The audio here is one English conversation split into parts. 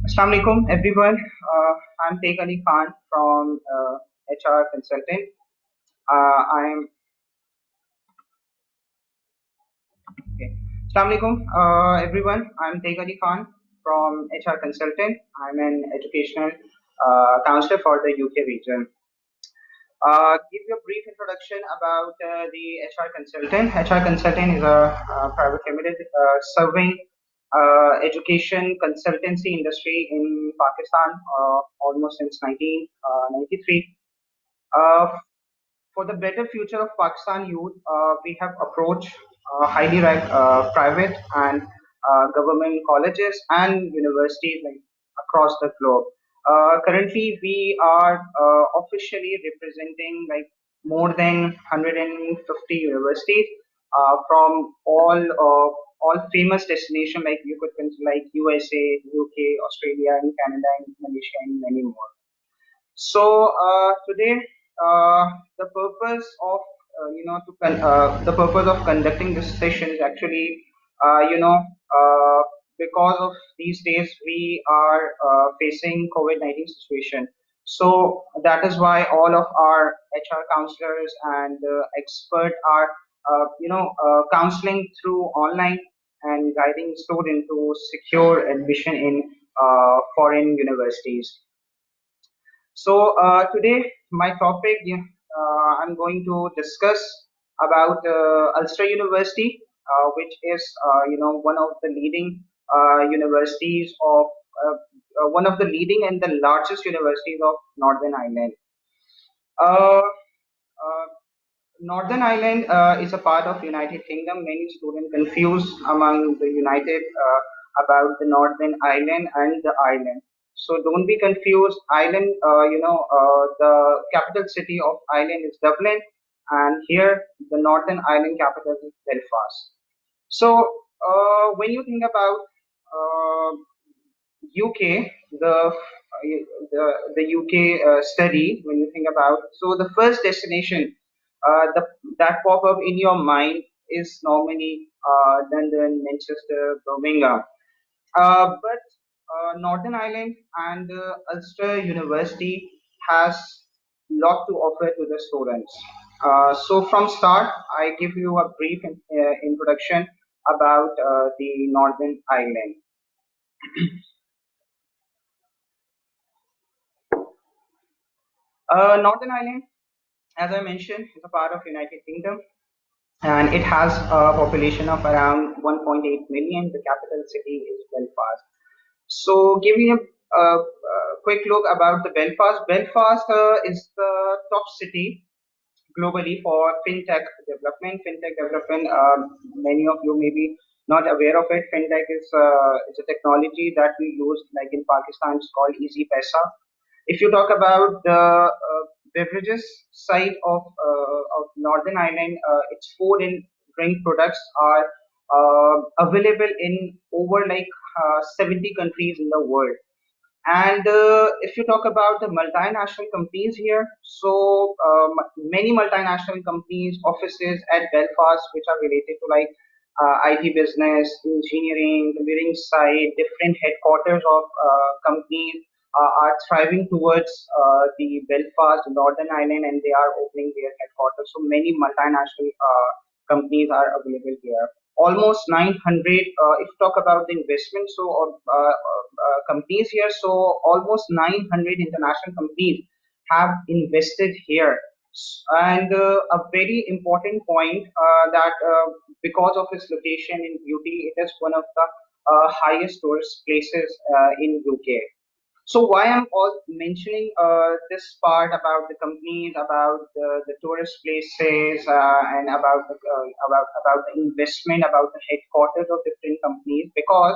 Assalamu alaikum, everyone. I'm Teg Ali Khan from HR Consultant. I'm okay. Assalamu alaikum, everyone. I'm Teg Ali Khan from HR Consultant. I'm an educational counselor for the UK region. Give you a brief introduction about the HR consultant. HR consultant is a private limited serving education consultancy industry in Pakistan almost since 1993. Uh, for the better future of Pakistan youth, we have approached highly ranked private and government colleges and universities like, across the globe. Currently, we are officially representing like more than 150 universities from all famous destinations like you could consider like USA, UK, Australia, and Canada, and Malaysia, and many more. So today, the purpose of the purpose of conducting this session is actually because of these days we are facing COVID-19 situation. So that is why all of our HR counselors and expert are counseling through online and guiding students to secure admission in foreign universities. So today, my topic I'm going to discuss about Ulster University, which is one of the leading universities of one of the leading and the largest universities of Northern Ireland. Uh, uh, Northern Ireland is a part of United Kingdom. Many students confuse among the United about the Northern Ireland and the Ireland. So don't be confused. Ireland, the capital city of Ireland is Dublin, and here the Northern Ireland capital is Belfast. So when you think about UK, the UK study, when you think about, so the first destination that pop up in your mind is normally London, Manchester, Birmingham. But Northern Ireland and Ulster University has lot to offer to the students. So from start, I give you a brief introduction about the Northern Ireland. Northern Ireland, as I mentioned, is a part of United Kingdom, and it has a population of around 1.8 million. The capital city is Belfast. So, giving a quick look about the Belfast. Belfast is the top city globally for fintech development. Fintech development, many of you may be not aware of it. Fintech is a technology that we use, like in Pakistan, it's called Easy Paisa. If you talk about the beverages side of Northern Ireland, its food and drink products are available in over like 70 countries in the world. And if you talk about the multinational companies here, so many multinational companies, offices at Belfast, which are related to like IT business, engineering, computing side, different headquarters of companies are thriving towards the Belfast, Northern Ireland, and they are opening their headquarters. So many multinational companies are available here. Almost 900, if you talk about the investment, so companies here, so almost 900 international companies have invested here. And a very important point that because of its location in beauty, it is one of the highest tourist places in UK. So why I'm all mentioning this part about the companies, about the tourist places, and about the investment, about the headquarters of different companies, because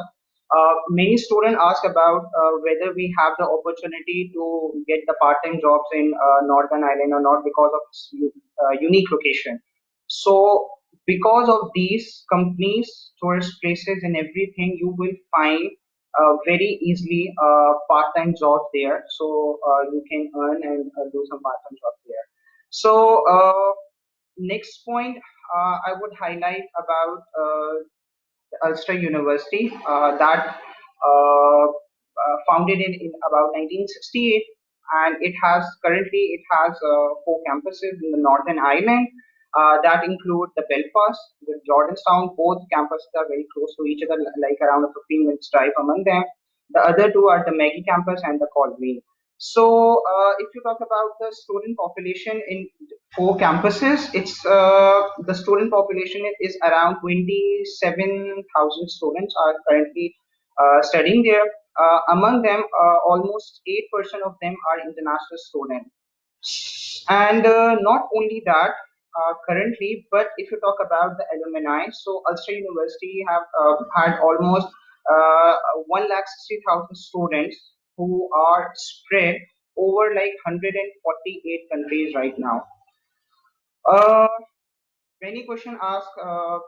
many students ask about whether we have the opportunity to get the part-time jobs in Northern Ireland or not because of its unique location. So because of these companies, tourist places, and everything, you will find very easily part-time job there. So you can earn and do some part-time job there. So next point I would highlight about Ulster University, that founded in about 1968, and it has four campuses in the Northern Ireland. That include the Belfast, the Jordanstown. Both campuses are very close to each other, like around a 15 minutes drive among them. The other two are the Maggie campus and the Colgreen. So, if you talk about the student population in four campuses, it's the student population is around 27,000 students are currently studying there. Among them, almost 8% of them are international students. And not only that, currently, but if you talk about the alumni, so Ulster University have had almost 1,60,000 students who are spread over like 148 countries right now. Uh, Many question ask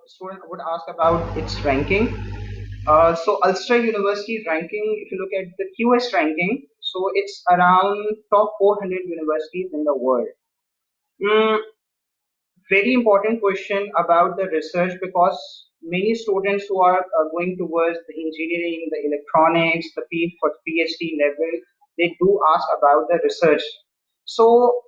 student would ask about its ranking. So Ulster University ranking, if you look at the QS ranking, so it's around top 400 universities in the world. Mm, Very important question about the research, because many students who are going towards the engineering, the electronics, the for PhD level, they do ask about the research. So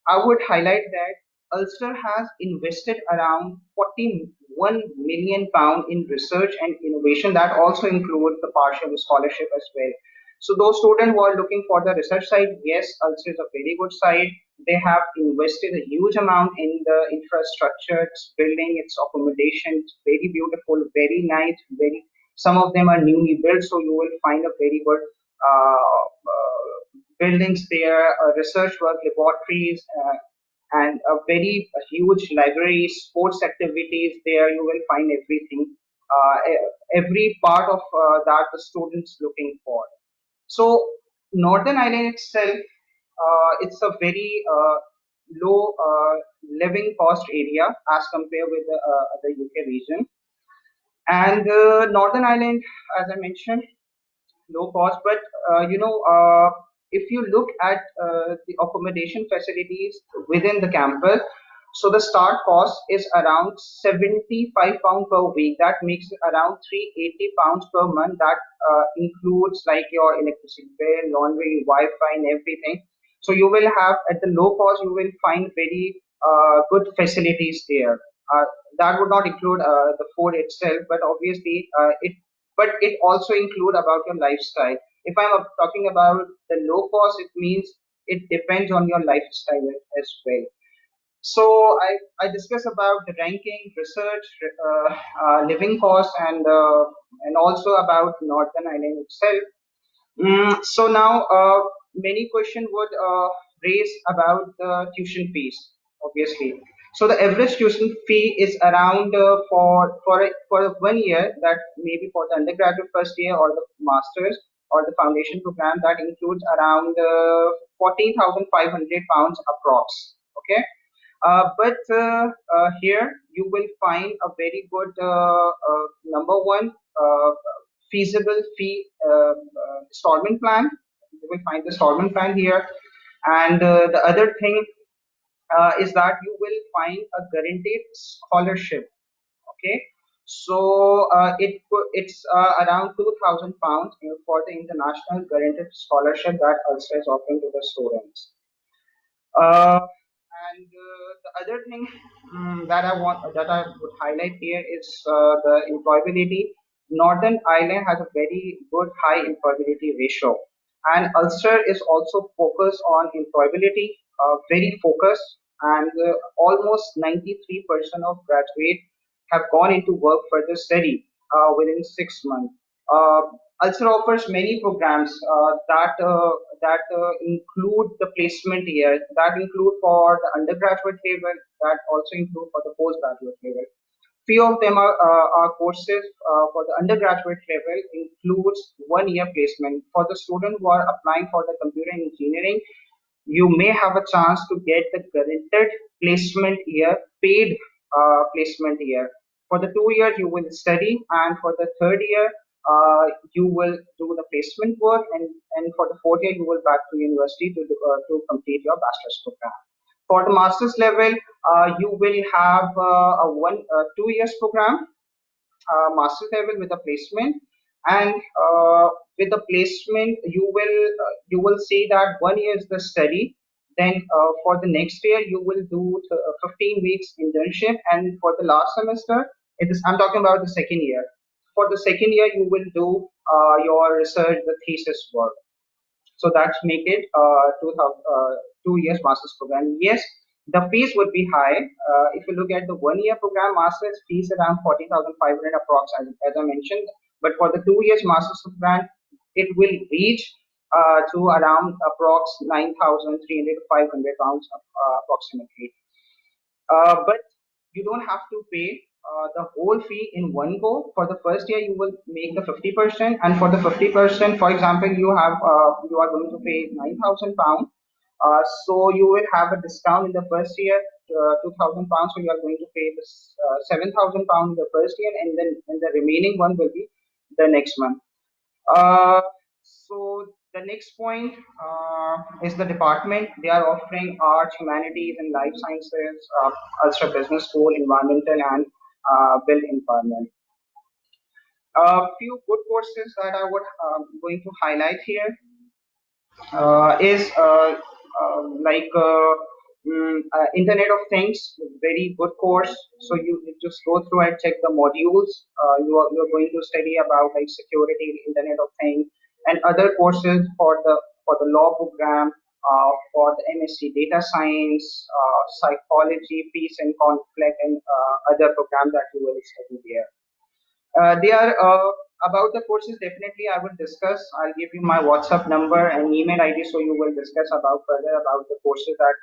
I would highlight that Ulster has invested around 41 million pound in research and innovation. That also includes the partial scholarship as well. So those students who are looking for the research side, yes, Ulster is a very good side. They have invested a huge amount in the infrastructure, its building, its accommodation. It's very beautiful, very nice, very. Some of them are newly built, so you will find a very good buildings there, research work, laboratories, and a very huge library, sports activities there. You will find everything, every part of that the students looking for. So Northern Ireland itself, it's a very low living cost area as compared with the other UK region. And Northern Ireland, as I mentioned, low cost. But if you look at the accommodation facilities within the campus, so the start cost is around 75 pound per week. That makes it around 380 pounds per month. That includes like your electricity bill, laundry, Wi-Fi, and everything. So you will have at the low cost, you will find very good facilities there. That would not include the food itself, but obviously it also include about your lifestyle. If I'm talking about the low cost, it means it depends on your lifestyle as well. So I discuss about the ranking, research, living cost, and also about Northern Ireland itself. So now many question would raise about the tuition fees, obviously. So the average tuition fee is around for 1 year, that maybe for the undergraduate first year or the masters or the foundation program, that includes around 14,500 pounds approx. Okay. But here you will find a very good number one feasible fee installment plan. You will find the installment plan here, and the other thing is that you will find a guaranteed scholarship. Okay, so it's around £2,000 for the international guaranteed scholarship that Ulster is offering to the students. Uh, and the other thing that I would highlight here is the employability. Northern Ireland has a very good high employability ratio, and Ulster is also focused on employability, very focused, and almost 93% of graduates have gone into work for the study within 6 months. Uh, Ulster offers many programs that include the placement year, that include for the undergraduate level, that also include for the postgraduate level. Few of them are courses for the undergraduate level includes 1 year placement. For the student who are applying for the computer engineering, you may have a chance to get the guaranteed placement year, paid placement year. For the 2 years, you will study, and for the third year, you will do the placement work, and for the fourth year, you will back to university to complete your bachelor's program. For the master's level, you will have a 2 years program, master's level with a placement, and with the placement you will see that 1 year is the study. Then for the next year you will do 15 weeks internship, and for the last semester, it is I'm talking about the second year. For the second year you will do your research, the thesis work. So that's make it 2 years master's program. Yes, the fees would be high. If you look at the 1 year program, master's fees around 40,500 approx, as I mentioned. But for the 2 years master's program, it will reach to around approx 9,300 to 500 pounds approximately. But you don't have to pay the whole fee in one go. For the first year, you will make the 50%, and for the 50%, for example, you are going to pay 9,000 pounds. So you will have a discount in the first year, 2,000 pounds. So you are going to pay this 7,000 pounds in the first year, and then the remaining one will be the next month. Uh, so the next point is the department. They are offering arts, humanities, and life sciences, Ulster Business School, environmental, and built environment. A few good courses that I would going to highlight here is like Internet of Things, very good course. So you just go through and check the modules. You're going to study about like security, Internet of Things, and other courses for the law program, for the MSc Data Science, Psychology, Peace and Conflict, and other programs that you will study there. They are about the courses. Definitely, I will discuss. I'll give you my WhatsApp number and email ID, so you will discuss about further about the courses that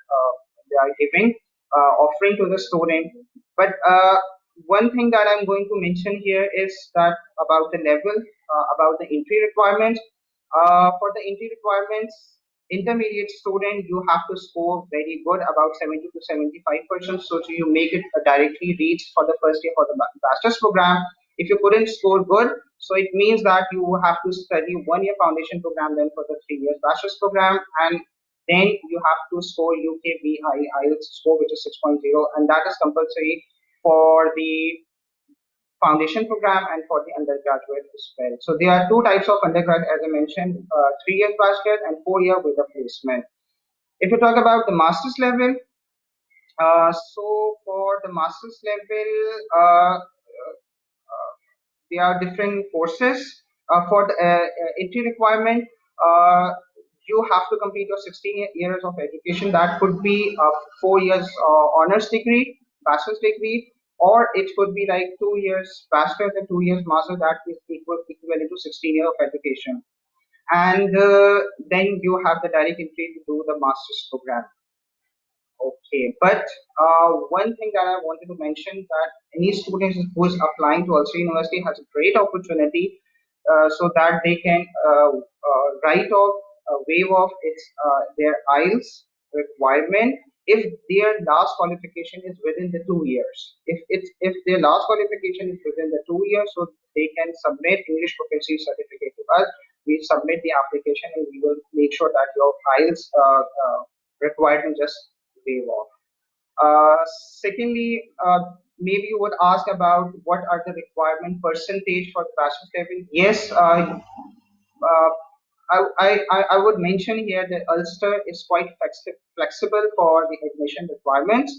they are giving, offering to the student. But one thing that I'm going to mention here is that about the level, about the entry requirements. For the entry requirements, intermediate student, you have to score very good, about 70 to 75%, so you make it directly reach for the first year for the bachelor's program. If you couldn't score good, so it means that you have to study 1 year foundation program, then for the 3 years bachelor's program, and then you have to score UKVI IELTS score, which is 6.0, and that is compulsory for the foundation program and for the undergraduate as well. So there are two types of undergrad, as I mentioned, 3 years bachelor and 4 year with a placement. If you talk about the master's level, so for the master's level, there are different courses for the entry requirement. You have to complete your 16 years of education. That could be 4 years honors degree, bachelor's degree, or it could be like 2 years bachelor's and 2 years master. That is equivalent to 16 years of education. And then you have the direct entry to do the master's program. Okay, but one thing that I wanted to mention, that any student who is applying to Ulster University has a great opportunity, so that they can write off, waive off their IELTS requirement if their last qualification is within the 2 years. If their last qualification is within the 2 years, so they can submit English proficiency certificate to us. We submit the application, and we will make sure that your IELTS requirement just waive off. Secondly, maybe you would ask about what are the requirement percentage for the bachelor's level. Yes, uh, I would mention here that Ulster is quite flexible for the admission requirements.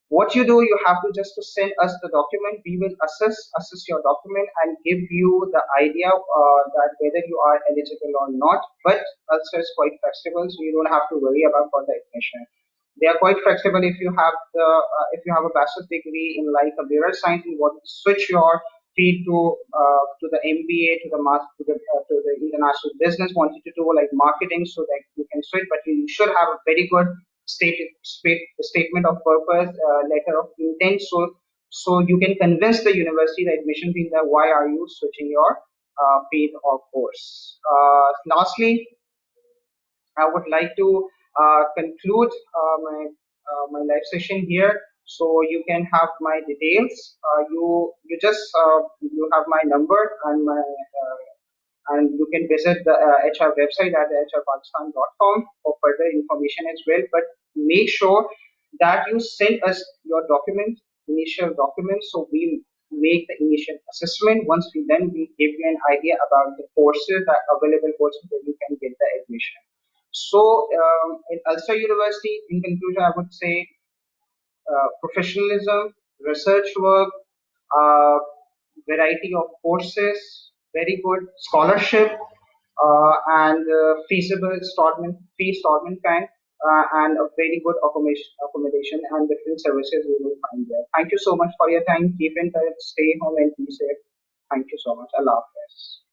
What you do, you have to just to send us the document. We will assess your document and give you the idea that whether you are eligible or not. But Ulster is quite flexible, so you don't have to worry about for the admission. They are quite flexible. If you have a bachelor's degree in like a computer science, you want to switch your field to the MBA, to the master, to the international business. Want you to do like marketing, so that you can switch. But you should have a very good statement of purpose, letter of intent, so you can convince the university, the admission team, that why are you switching your field or course. Lastly, I would like to conclude my live session here, so you can have my details. You just you have my number and you can visit the HR website at hrpakistan.com for further information as well. But make sure that you send us your documents, initial documents, so make the initial assessment. Once we give you an idea about the courses, the available courses where you can get the admission. So in Ulster University, in conclusion, I would say professionalism, research work, uh, variety of courses, very good scholarship, and feasible fee installment plan, and a very good accommodation and different services you will find there. Thank you so much for your time. Keep in touch, stay home, and be safe. Thank you so much. Allah Hafiz.